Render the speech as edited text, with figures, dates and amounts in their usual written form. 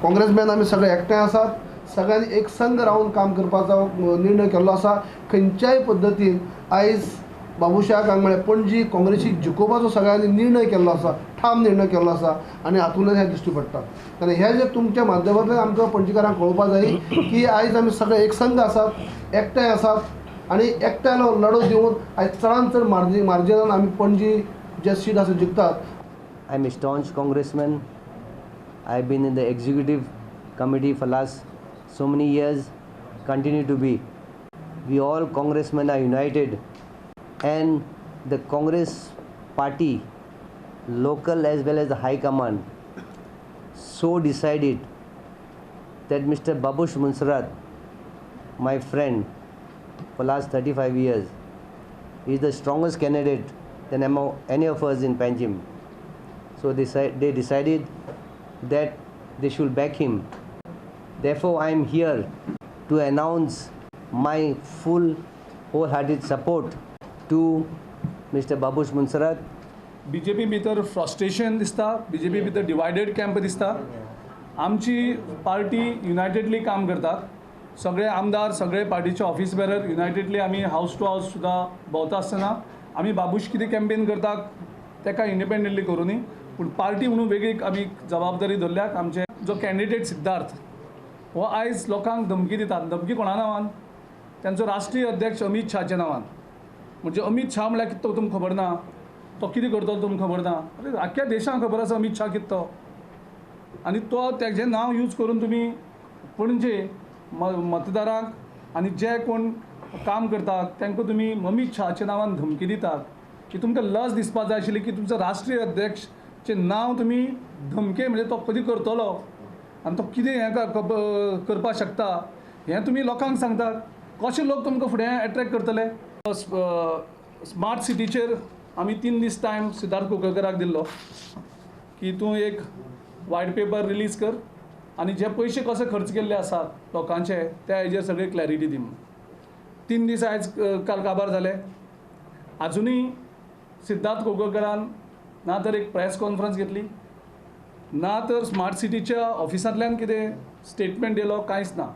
काँग्रेसमॅन आमी सगळे एकठांय आसात. सगळ्यांनी एक संघ रावन काम करपाचो निर्णय केल्लो आसा. खंयच्याय पद्दतीन आयज बाबुशा कांगळे पणजी काँग्रेसीक जिखोवपाचो सगळ्यांनी निर्णय केल्लो आसा, ठाम निर्णय केल्लो आसा आनी हातूंतल्यान हें दिश्टी पडटा. कारण हे जे तुमच्या माध्यमांतल्यान आमकां पणजीकारांक कळोवपा जाय की आयज आमी सगळे एक संघ आसात, एकठांय आसात आनी एकठांय लढो दिवन आयज चडांत चड मार्जिनान आमी पणजी जे सीट आसा जिखतात. I am a staunch congressman. I have been in the executive committee for last so many years, continue to be. We all congressmen are united, and the Congress party, local as well as the high command, so decided that Mr. Babush Munsarat, my friend for last 35 years, is the strongest candidate than among any of us in Panjim. So they decided that they should back him. Therefore, I am here to announce my full wholehearted support to Mr. Babush Munsarat. BJP भितर frustration दिसता, BJP भितर divided camp दिसता. आमची party युनायटेडली काम करतात. सगळे आमदार, सगळे पार्टीचे ऑफिस बेरर युनायटेडली आमी हाऊस टू हाऊस सुद्दां भोंवता आसतना आमी बाबूश कितें कॅम्पेन करतात तेका इंडिपेंडंटली करूनी, पूण पार्टी म्हणून वेगळी आमी जबाबदारी धरल्यात. आमचे जो कॅन्डिडेट सिद्धार्थ हो आयज लोकांक धमकी दितात. धमकी कोणा नांवान? त्यांचो राष्ट्रीय अध्यक्ष अमित शहाच्या नांवान. म्हणजे अमित शहा म्हळ्यार कितें तो तुमकां खबर ना? तो कितें करतो तुमकां खबर ना? अरे आख्ख्या देशाक खबर आसा अमित शहा कितें तो. आनी तो तेजें नांव यूज करून तुमी पणजे मतदारांक आनी जे कोण काम करतात तांकां तुमी अमित शहाच्या नांवान धमकी दितात. की तुमकां लज दिसपाक जाय आशिल्ली की तुमचो राष्ट्रीय अध्यक्षचें नांव तुमी धमके म्हणजे तो कधी करतलो आनी तो कितें हें करपाक शकता हें तुमी लोकांक सांगतात. कशे लोक तुमकां फुडें एट्रॅक्ट करतले? स्मार्ट सिटीचेर आमी 3 दीस टायम सिद्धार्थ कुंकळकराक दिल्लो की तूं एक व्हायट पेपर रिलीज कर आनी जे पयशे कशे खर्च केल्ले आसात लोकांचे त्या हेजेर सगळी क्लॅरिटी दी म्हणून. 3 दीस आयज काल काबार जाले. आजुनूय सिद्धार्थ कुंकळकरान ना तर एक प्रेस कॉन्फरन्स घेतली, ना तर स्मार्ट सिटीच्या ऑफिसांतल्यान कितें स्टेटमेंट दिलो, कांयच ना.